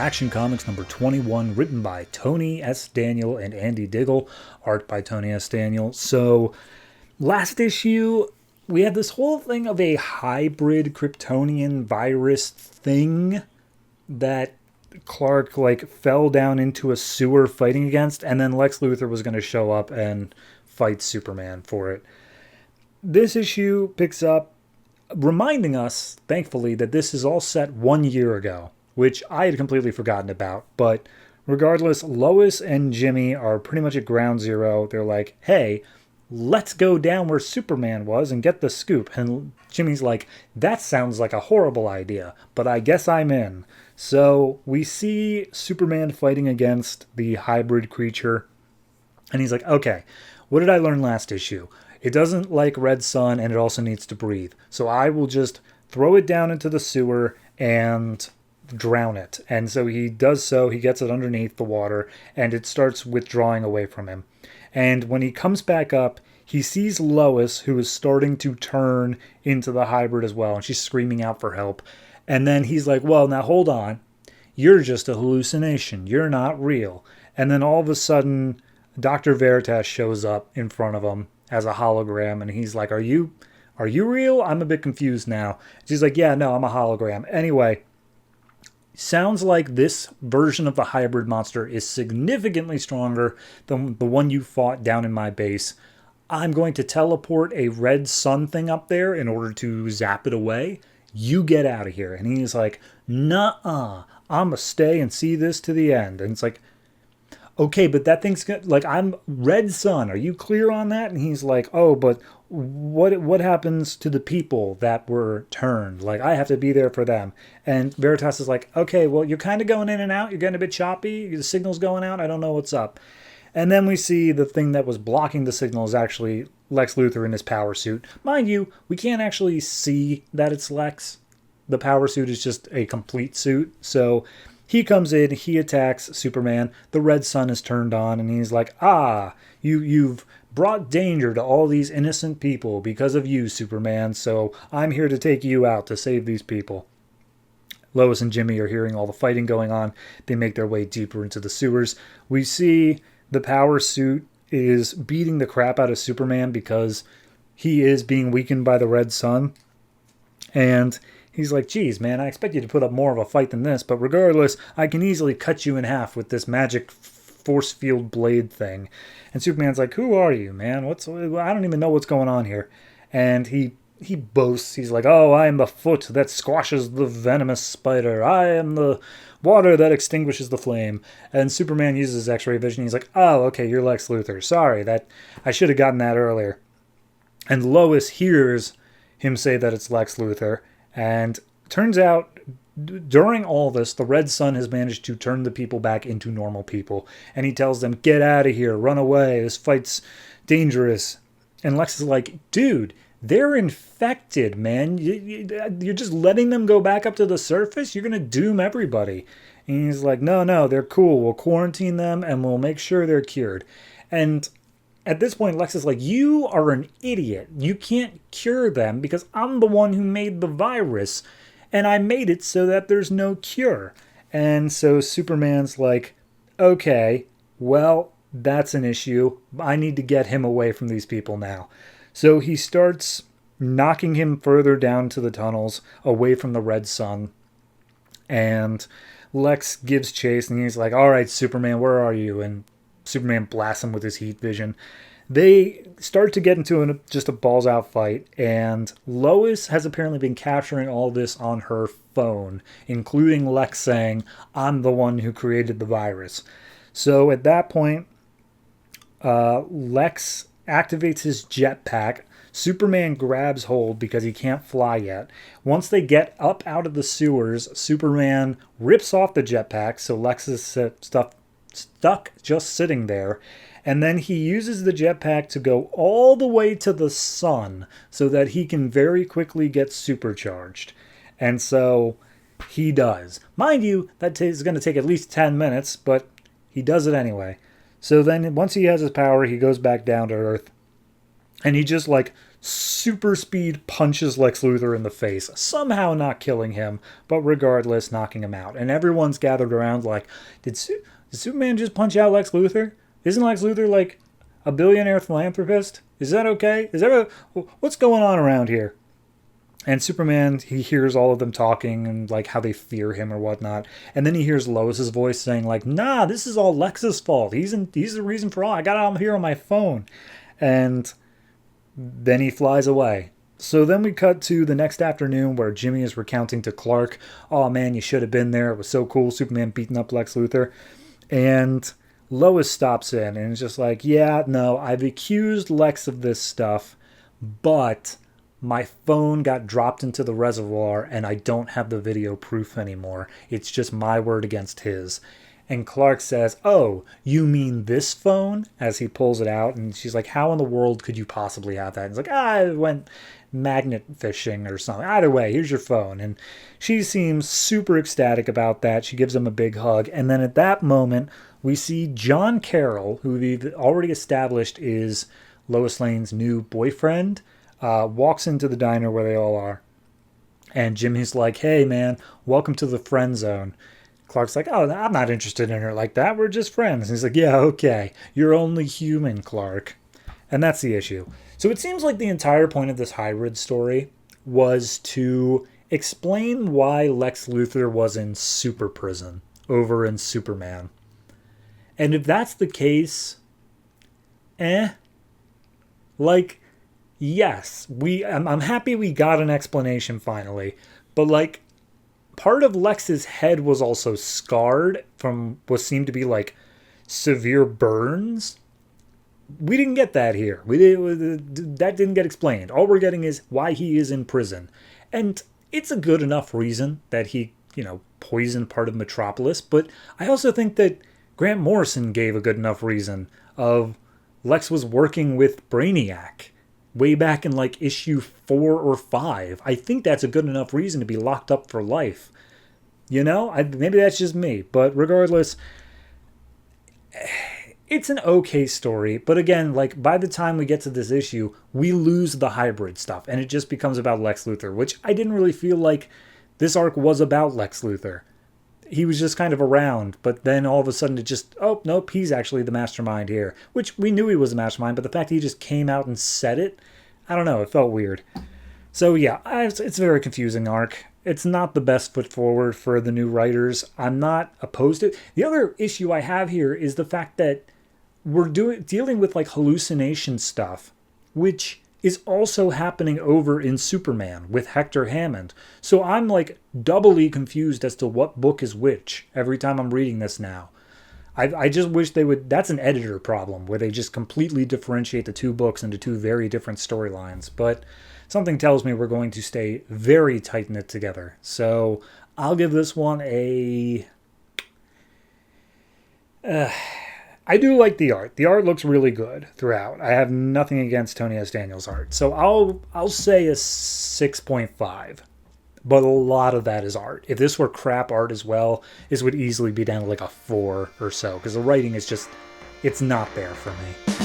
Action Comics number 21, written by Tony S. Daniel and Andy Diggle, art by Tony S. Daniel. So, last issue, we had this whole thing of a hybrid Kryptonian virus thing that Clark, fell down into a sewer fighting against, and then Lex Luthor was going to show up and fight Superman for it. This issue picks up reminding us, thankfully, that this is all set 1 year ago, which I had completely forgotten about. But regardless, Lois and Jimmy are pretty much at ground zero. They're like, hey, let's go down where Superman was and get the scoop. And Jimmy's like, that sounds like a horrible idea, but I guess I'm in. So we see Superman fighting against the hybrid creature. And he's like, okay, what did I learn last issue? It doesn't like red sun, and it also needs to breathe. So I will just throw it down into the sewer and drown it. And so he does so. He gets it underneath the water, and it starts withdrawing away from him. And when he comes back up, he sees Lois, who is starting to turn into the hybrid as well, and she's screaming out for help. And then he's like, well, now hold on. You're just a hallucination. You're not real. And then all of a sudden, Dr. Veritas shows up in front of him as a hologram, and he's like, are you real? I'm a bit confused now. She's like, yeah, no, I'm a hologram. Anyway, sounds like this version of the hybrid monster is significantly stronger than the one you fought down in my base. I'm going to teleport a red sun thing up there in order to zap it away. You get out of here. And he's like, nuh-uh, I'm going to stay and see this to the end. And it's like, okay, but that thing's good. Like, I'm red sun. Are you clear on that? And he's like, oh, but what happens to the people that were turned? Like, I have to be there for them. And Veritas is like, okay, well, you're kind of going in and out. You're getting a bit choppy. The signal's going out. I don't know what's up. And then we see the thing that was blocking the signal is actually Lex Luthor in his power suit. Mind you, we can't actually see that it's Lex. The power suit is just a complete suit. So he comes in, he attacks Superman. The red sun is turned on, and he's like, you've brought danger to all these innocent people because of you, Superman. So I'm here to take you out to save these people. Lois and Jimmy are hearing all the fighting going on. They make their way deeper into the sewers. We see the power suit is beating the crap out of Superman because he is being weakened by the red sun. And he's like, geez, man, I expect you to put up more of a fight than this, but regardless, I can easily cut you in half with this magic force field blade thing. And Superman's like, who are you, man? I don't even know what's going on here. And he boasts. He's like, oh, I am the foot that squashes the venomous spider. I am the water that extinguishes the flame. And Superman uses his X-ray vision. He's like, oh, okay, you're Lex Luthor. Sorry, that I should have gotten that earlier. And Lois hears him say that it's Lex Luthor. And turns out, during all this, the red sun has managed to turn the people back into normal people. And he tells them, get out of here, run away, this fight's dangerous. And Lex is like, dude, they're infected, man. You're just letting them go back up to the surface? You're going to doom everybody. And he's like, no, they're cool. We'll quarantine them and we'll make sure they're cured. And at this point, Lex is like, you are an idiot. You can't cure them because I'm the one who made the virus. And I made it so that there's no cure. And so Superman's like, okay, well, that's an issue. I need to get him away from these people now. So he starts knocking him further down to the tunnels, away from the red sun. And Lex gives chase, and he's like, all right, Superman, where are you? And Superman blasts him with his heat vision. They start to get into just a balls-out fight, and Lois has apparently been capturing all this on her phone, including Lex saying, I'm the one who created the virus. So at that point, Lex activates his jetpack. Superman grabs hold because he can't fly yet. Once they get up out of the sewers, Superman rips off the jetpack, so Lex is stuck just sitting there. And then he uses the jetpack to go all the way to the sun so that he can very quickly get supercharged. And so he does. Mind you, that is going to take at least 10 minutes, but he does it anyway. So then once he has his power, he goes back down to Earth. And he just super speed punches Lex Luthor in the face, somehow not killing him, but regardless, knocking him out. And everyone's gathered around like, did Superman just punch out Lex Luthor? Isn't Lex Luthor like a billionaire philanthropist? Is that okay? What's going on around here? And Superman, he hears all of them talking and like how they fear him or whatnot. And then he hears Lois's voice saying like, nah, this is all Lex's fault. He's the reason for all. I got him here on my phone. And then he flies away. So then we cut to the next afternoon where Jimmy is recounting to Clark, oh man, you should have been there. It was so cool. Superman beating up Lex Luthor. And Lois stops in and is just like, yeah, no, I've accused Lex of this stuff, but my phone got dropped into the reservoir and I don't have the video proof anymore. It's just my word against his. And Clark says, oh, you mean this phone? As he pulls it out. And she's like, how in the world could you possibly have that? And he's like, I went magnet fishing or something. Either way, here's your phone. And she seems super ecstatic about that. She gives him a big hug. And then at that moment, we see John Carroll, who we've already established is Lois Lane's new boyfriend, walks into the diner where they all are. And Jimmy's like, hey, man, welcome to the friend zone. Clark's like, oh, I'm not interested in her like that. We're just friends. And he's like, yeah, okay. You're only human, Clark. And that's the issue. So it seems like the entire point of this hybrid story was to explain why Lex Luthor was in super prison over in Superman. And if that's the case, like, yes, I'm happy we got an explanation finally, but like, part of Lex's head was also scarred from what seemed to be like severe burns. We didn't get that here. That didn't get explained. All we're getting is why he is in prison, and it's a good enough reason that he, poisoned part of Metropolis. But I also think that Grant Morrison gave a good enough reason of Lex was working with Brainiac way back in like issue 4 or 5. I think that's a good enough reason to be locked up for life. Maybe that's just me, but regardless, it's an okay story. But again, like by the time we get to this issue, we lose the hybrid stuff and it just becomes about Lex Luthor, which I didn't really feel like this arc was about Lex Luthor. He was just kind of around, but then all of a sudden it just, oh, nope, he's actually the mastermind here. Which we knew he was the mastermind, but the fact that he just came out and said it, I don't know, it felt weird. So yeah, it's a very confusing arc. It's not the best foot forward for the new writers. I'm not opposed to it. The other issue I have here is the fact that we're dealing with like hallucination stuff, which is also happening over in Superman with Hector Hammond. So I'm like doubly confused as to what book is which every time I'm reading this now. I just wish they would. That's an editor problem where they just completely differentiate the two books into two very different storylines. But something tells me we're going to stay very tight-knit together. So I'll give this one a... I do like the art. The art looks really good throughout. I have nothing against Tony S. Daniels' art. So I'll say a 6.5. But a lot of that is art. If this were crap art as well, this would easily be down to like a 4 or so. Because the writing is just, it's not there for me.